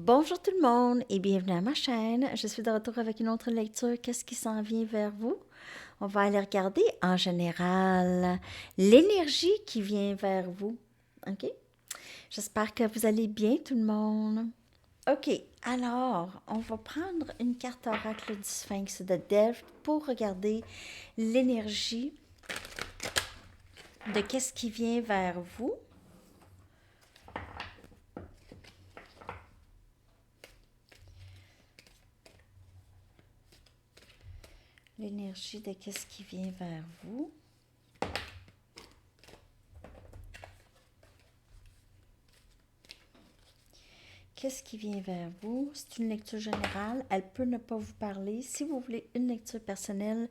Bonjour tout le monde et bienvenue à ma chaîne. Je suis de retour avec une autre lecture. Qu'est-ce qui s'en vient vers vous? On va aller regarder en général l'énergie qui vient vers vous. OK? J'espère que vous allez bien tout le monde. OK, alors on va prendre une carte oracle du Sphinx de Delphes pour regarder l'énergie de qu'est-ce qui vient vers vous. L'énergie de qu'est-ce qui vient vers vous. Qu'est-ce qui vient vers vous? C'est une lecture générale. Elle peut ne pas vous parler. Si vous voulez une lecture personnelle,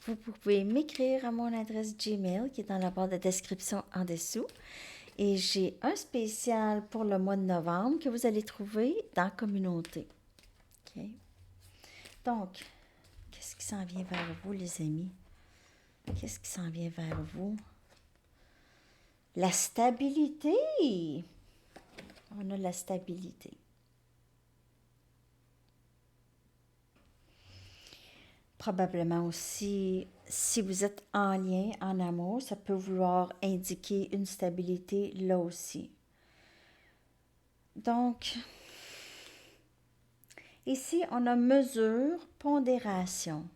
vous pouvez m'écrire à mon adresse Gmail qui est dans la barre de description en dessous. Et j'ai un spécial pour le mois de novembre que vous allez trouver dans Communauté. OK? Donc, qu'est-ce qui s'en vient vers vous, les amis? Qu'est-ce qui s'en vient vers vous? La stabilité! On a la stabilité. Probablement aussi, si vous êtes en lien, en amour, ça peut vouloir indiquer une stabilité là aussi. Donc, ici, on a mesure, pondération,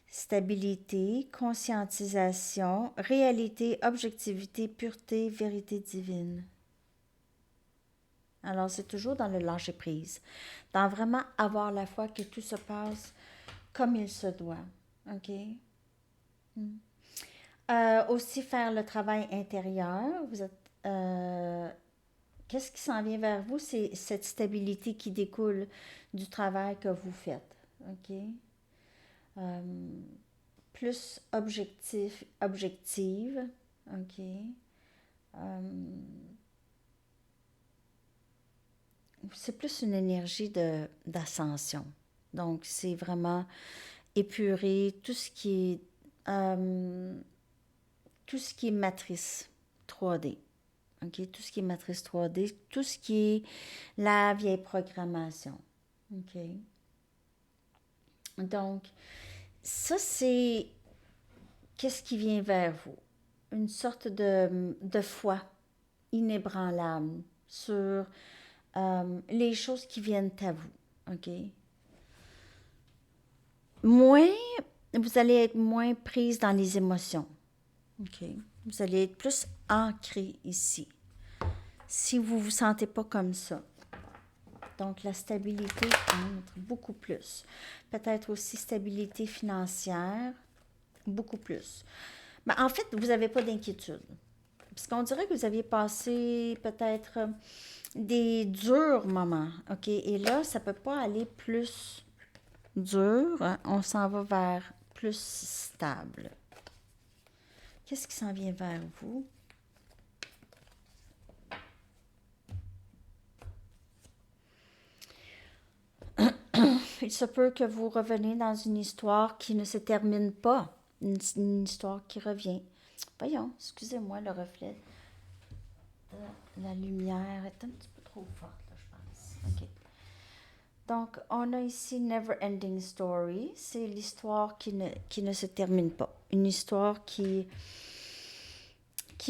stabilité, conscientisation, réalité, objectivité, pureté, vérité divine. Alors, c'est toujours dans le lâcher-prise, dans vraiment avoir la foi que tout se passe comme il se doit. OK? Aussi faire le travail intérieur. Vous êtes, qu'est-ce qui s'en vient vers vous? C'est cette stabilité qui découle du travail que vous faites. OK? Euh, plus objective. OK? Euh, c'est plus une énergie d'ascension. Donc, c'est vraiment épurer tout ce qui est matrice 3D. OK? Tout ce qui est matrice 3D, tout ce qui est la vieille programmation. OK? Donc, ça, c'est qu'est-ce qui vient vers vous? Une sorte de foi inébranlable sur les choses qui viennent à vous. OK? Vous allez être moins prise dans les émotions. OK? Vous allez être plus ancré ici. Si vous ne vous sentez pas comme ça. Donc, la stabilité entre beaucoup plus. Peut-être aussi stabilité financière, beaucoup plus. Mais en fait, vous n'avez pas d'inquiétude. Parce qu'on dirait que vous aviez passé peut-être des durs moments. OK? Et là, ça ne peut pas aller plus dur. Hein? On s'en va vers plus stable. Qu'est-ce qui s'en vient vers vous? Il se peut que vous reveniez dans une histoire qui ne se termine pas, une histoire qui revient. Voyons, excusez-moi, le reflet de la lumière est un petit peu trop forte, là, je pense. OK. Donc, on a ici Never Ending Story. C'est l'histoire qui ne se termine pas. Une histoire qui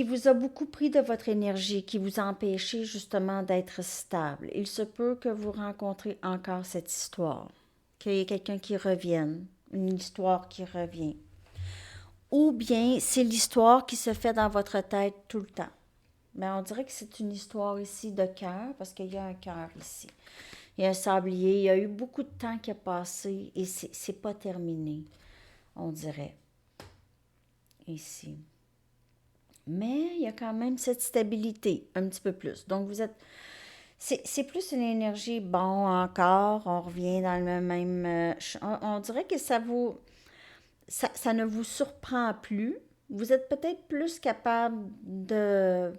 vous a beaucoup pris de votre énergie, qui vous a empêché justement d'être stable. Il se peut que vous rencontrez encore cette histoire, qu'il y ait quelqu'un qui revienne, une histoire qui revient. Ou bien c'est l'histoire qui se fait dans votre tête tout le temps. Mais on dirait que c'est une histoire ici de cœur, parce qu'il y a un cœur ici. Il y a un sablier, il y a eu beaucoup de temps qui a passé et c'est pas terminé, on dirait, ici. Mais il y a quand même cette stabilité, un petit peu plus. Donc, vous êtes... C'est plus une énergie, bon, encore, on revient dans le même... on dirait que ça vous... Ça ne vous surprend plus. Vous êtes peut-être plus capable de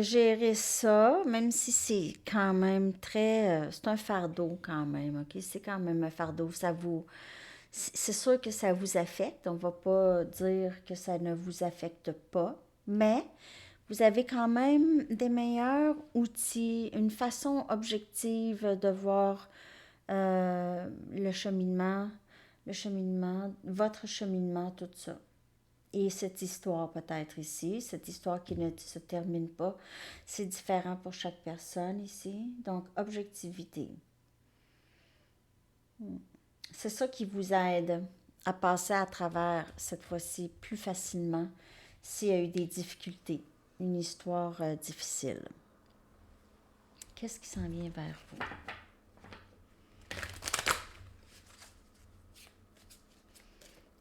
gérer ça, même si c'est quand même très... c'est un fardeau quand même, OK? C'est quand même un fardeau. Ça vous... C'est sûr que ça vous affecte. On ne va pas dire que ça ne vous affecte pas, mais vous avez quand même des meilleurs outils, une façon objective de voir le cheminement, votre cheminement, tout ça. Et cette histoire peut-être ici, cette histoire qui ne se termine pas, c'est différent pour chaque personne ici. Donc, objectivité. C'est ça qui vous aide à passer à travers cette fois-ci plus facilement s'il y a eu des difficultés, une histoire difficile. Qu'est-ce qui s'en vient vers vous?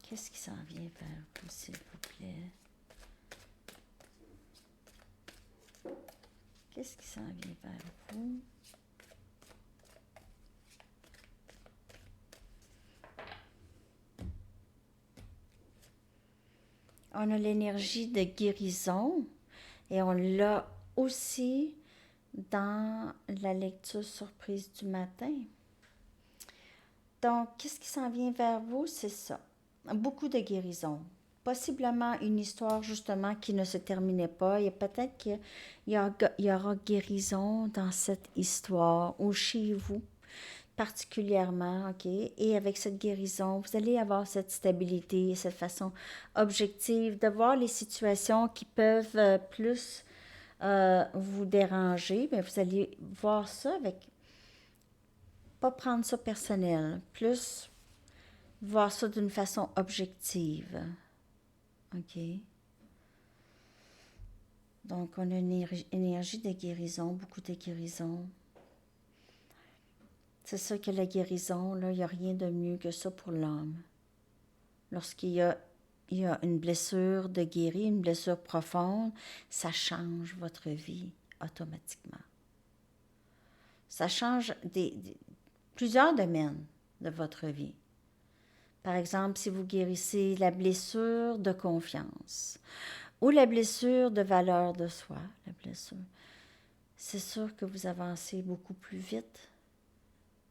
Qu'est-ce qui s'en vient vers vous, s'il vous plaît? Qu'est-ce qui s'en vient vers vous? On a l'énergie de guérison et on l'a aussi dans la lecture surprise du matin. Donc, qu'est-ce qui s'en vient vers vous? C'est ça. Beaucoup de guérison. Possiblement une histoire justement qui ne se terminait pas. Et peut-être qu'il y aura guérison dans cette histoire ou chez vous particulièrement, OK? Et avec cette guérison, vous allez avoir cette stabilité, cette façon objective de voir les situations qui peuvent plus vous déranger, mais vous allez voir ça avec, pas prendre ça personnel, plus voir ça d'une façon objective, OK? Donc, on a une énergie de guérison, beaucoup de guérison. C'est ça que la guérison, là, il n'y a rien de mieux que ça pour l'homme. Lorsqu'il y a une blessure de guérir, une blessure profonde, ça change votre vie automatiquement. Ça change plusieurs domaines de votre vie. Par exemple, si vous guérissez la blessure de confiance ou la blessure de valeur de soi, la blessure, c'est sûr que vous avancez beaucoup plus vite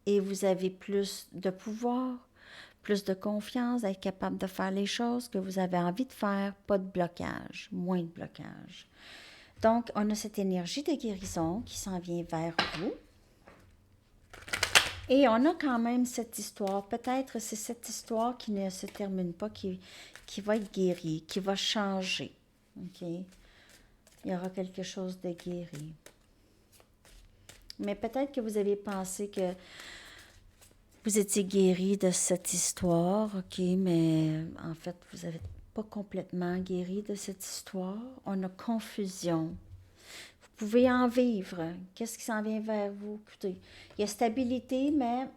et vous avez plus de pouvoir, plus de confiance, d'être capable de faire les choses que vous avez envie de faire, pas de blocage, moins de blocage. Donc, on a cette énergie de guérison qui s'en vient vers vous. Et on a quand même cette histoire, peut-être c'est cette histoire qui ne se termine pas, qui va être guérie, qui va changer. OK? Il y aura quelque chose de guéri. Mais peut-être que vous avez pensé que vous étiez guéri de cette histoire, OK, mais en fait, vous n'êtes pas complètement guéri de cette histoire. On a confusion. Vous pouvez en vivre. Qu'est-ce qui s'en vient vers vous? Écoutez, il y a stabilité, mais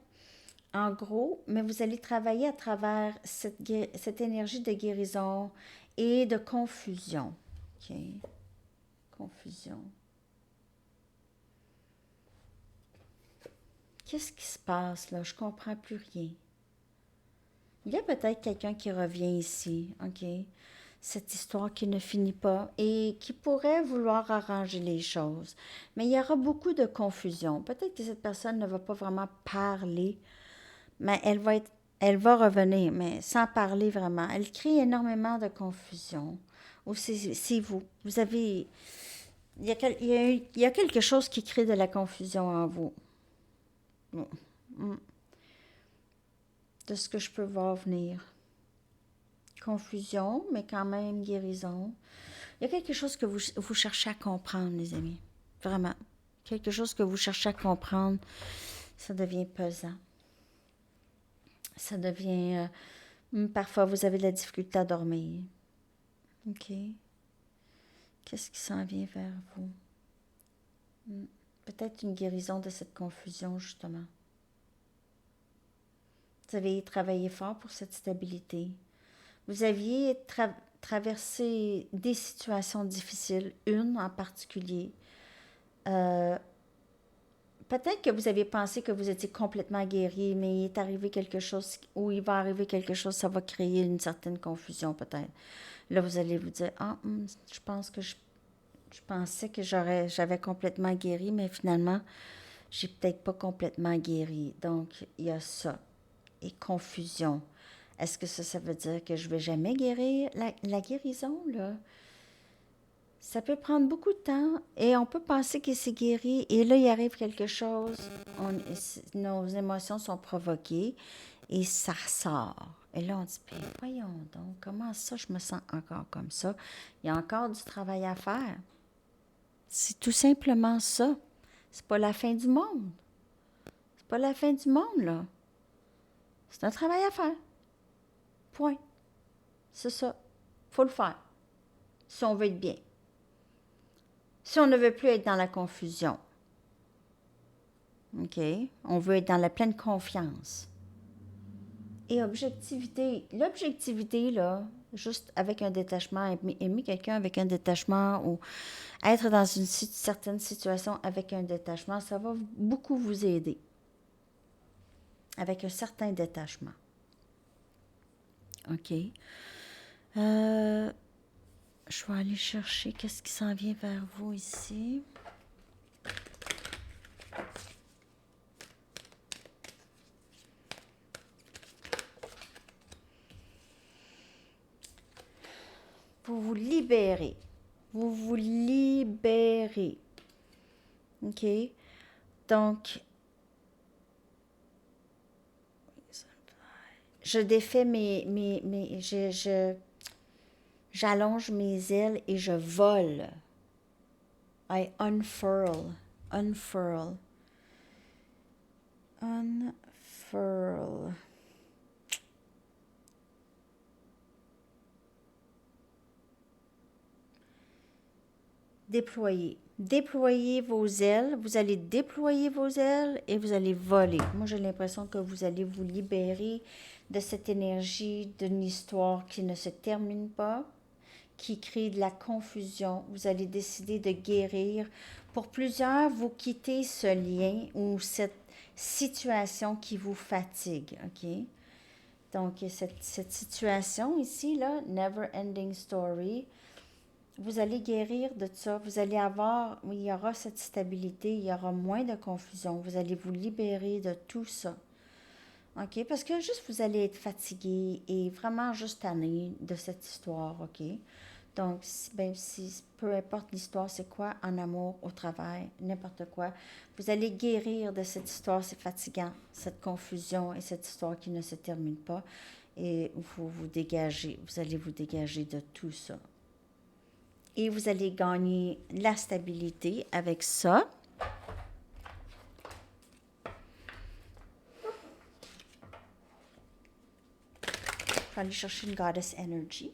en gros, mais vous allez travailler à travers cette énergie de guérison et de confusion. OK? Confusion. Qu'est-ce qui se passe là? Je ne comprends plus rien. Il y a peut-être quelqu'un qui revient ici, OK? Cette histoire qui ne finit pas et qui pourrait vouloir arranger les choses. Mais il y aura beaucoup de confusion. Peut-être que cette personne ne va pas vraiment parler, mais elle va revenir, mais sans parler vraiment. Elle crée énormément de confusion. Ou c'est vous. Vous avez... il y a quelque chose qui crée de la confusion en vous. De ce que je peux voir venir. Confusion, mais quand même guérison. Il y a quelque chose que vous cherchez à comprendre, les amis. Vraiment. Quelque chose que vous cherchez à comprendre, ça devient pesant. Ça devient... parfois, vous avez de la difficulté à dormir. OK. Qu'est-ce qui s'en vient vers vous? Peut-être une guérison de cette confusion, justement. Vous avez travaillé fort pour cette stabilité. Vous aviez traversé des situations difficiles, une en particulier. Peut-être que vous avez pensé que vous étiez complètement guéri, mais il est arrivé quelque chose, ou il va arriver quelque chose, ça va créer une certaine confusion peut-être. Là, vous allez vous dire, je pense que je pensais que j'avais complètement guéri, mais finalement, j'ai peut-être pas complètement guéri. Donc, il y a ça. Et confusion. Est-ce que ça veut dire que je vais jamais guérir? La guérison, là, Ça peut prendre beaucoup de temps et on peut penser que c'est guéri et là, il arrive quelque chose, nos émotions sont provoquées et ça ressort. Et là, on dit, ben, voyons donc, comment ça, je me sens encore comme ça? Il y a encore du travail à faire. C'est tout simplement ça. C'est pas la fin du monde. C'est pas la fin du monde, là. C'est un travail à faire. Point. C'est ça. Faut le faire. Si on veut être bien. Si on ne veut plus être dans la confusion. OK? On veut être dans la pleine confiance. Et objectivité. L'objectivité, là, juste avec un détachement, aimer quelqu'un avec un détachement ou être dans une certaine situation avec un détachement, ça va beaucoup vous aider. Avec un certain détachement. OK? Je vais aller chercher qu'est-ce qui s'en vient vers vous ici. Vous vous libérez. Vous vous libérez. OK? Donc, je défais j'allonge mes ailes et je vole. I unfurl. Unfurl. Unfurl. Déployer. Déployez vos ailes. Vous allez déployer vos ailes et vous allez voler. Moi, j'ai l'impression que vous allez vous libérer de cette énergie d'une histoire qui ne se termine pas, qui crée de la confusion. Vous allez décider de guérir. Pour plusieurs, vous quittez ce lien ou cette situation qui vous fatigue. OK? Donc, cette situation ici, là, Never Ending Story, vous allez guérir de ça. Vous allez avoir, il y aura cette stabilité, il y aura moins de confusion. Vous allez vous libérer de tout ça. OK? Parce que juste vous allez être fatigué et vraiment juste tanné de cette histoire. OK? Donc, peu importe l'histoire, c'est quoi, en amour, au travail, n'importe quoi, vous allez guérir de cette histoire, c'est fatigant, cette confusion et cette histoire qui ne se termine pas. Et vous allez vous dégager de tout ça. Et vous allez gagner la stabilité avec ça. Je vais aller chercher une Goddess Energy.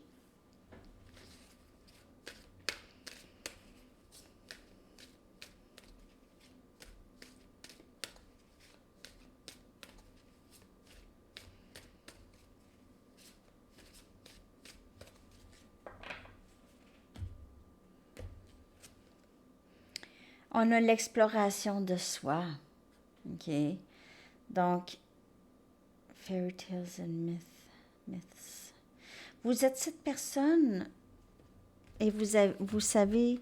On a l'exploration de soi. OK? Donc, Fairy Tales and Myths. Vous êtes cette personne et vous savez,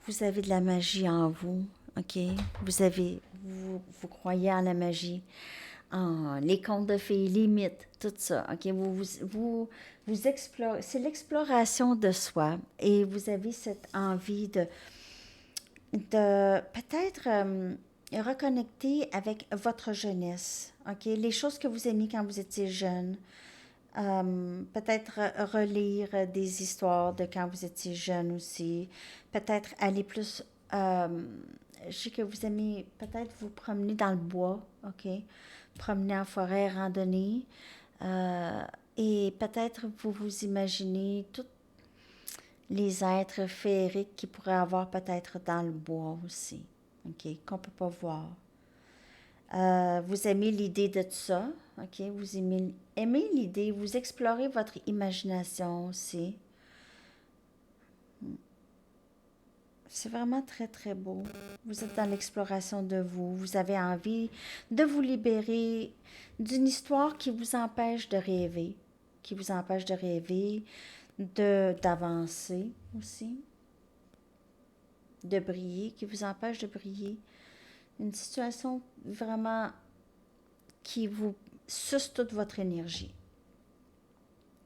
vous avez de la magie en vous. OK? Vous croyez en la magie, en les contes de fées, les mythes, tout ça. OK? Vous explorez. C'est l'exploration de soi et vous avez cette envie de peut-être reconnecter avec votre jeunesse, OK? Les choses que vous aimiez quand vous étiez jeune. Peut-être relire des histoires de quand vous étiez jeune aussi. Peut-être aller plus... je sais que vous aimez peut-être vous promener dans le bois, OK? Promener en forêt, randonner. Et peut-être vous imaginez tous les êtres féeriques qu'il pourrait avoir peut-être dans le bois aussi, OK? Qu'on ne peut pas voir. Vous aimez l'idée de ça, OK? Vous aimez l'idée, vous explorez votre imagination aussi. C'est vraiment très, très beau. Vous êtes dans l'exploration de vous. Vous avez envie de vous libérer d'une histoire qui vous empêche de rêver, qui vous empêche de rêver, d'avancer aussi, de briller, qui vous empêche de briller. Une situation vraiment qui vous suce toute votre énergie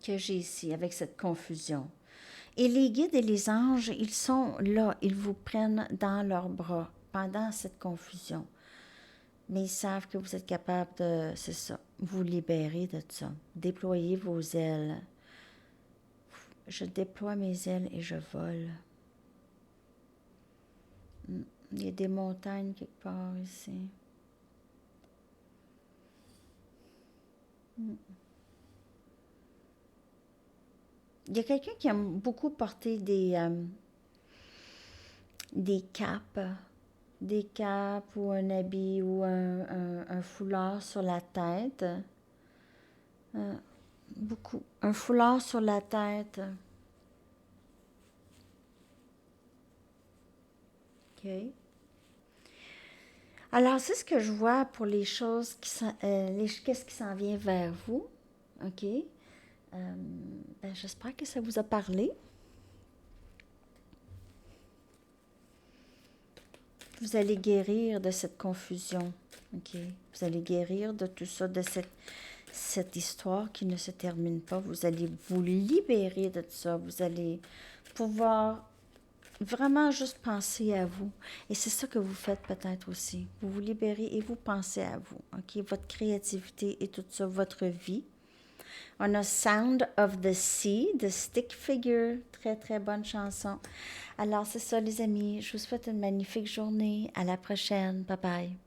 que j'ai ici avec cette confusion. Et les guides et les anges, ils sont là, ils vous prennent dans leurs bras pendant cette confusion. Mais ils savent que vous êtes capable de, c'est ça, vous libérer de ça. Déployer vos ailes. Je déploie mes ailes et je vole. Il y a des montagnes quelque part ici. Il y a quelqu'un qui aime beaucoup porter des capes. Des capes ou un habit ou un foulard sur la tête. Beaucoup. Un foulard sur la tête. OK. Alors, c'est ce que je vois pour les choses qu'est-ce qui s'en vient vers vous. OK. J'espère que ça vous a parlé. Vous allez guérir de cette confusion. OK. Vous allez guérir de tout ça, de cette histoire qui ne se termine pas. Vous allez vous libérer de tout ça. Vous allez pouvoir vraiment juste penser à vous. Et c'est ça que vous faites peut-être aussi. Vous vous libérez et vous pensez à vous. OK? Votre créativité et tout ça, votre vie. On a Sound of the Sea de Stick Figure. Très, très bonne chanson. Alors, c'est ça, les amis. Je vous souhaite une magnifique journée. À la prochaine. Bye bye.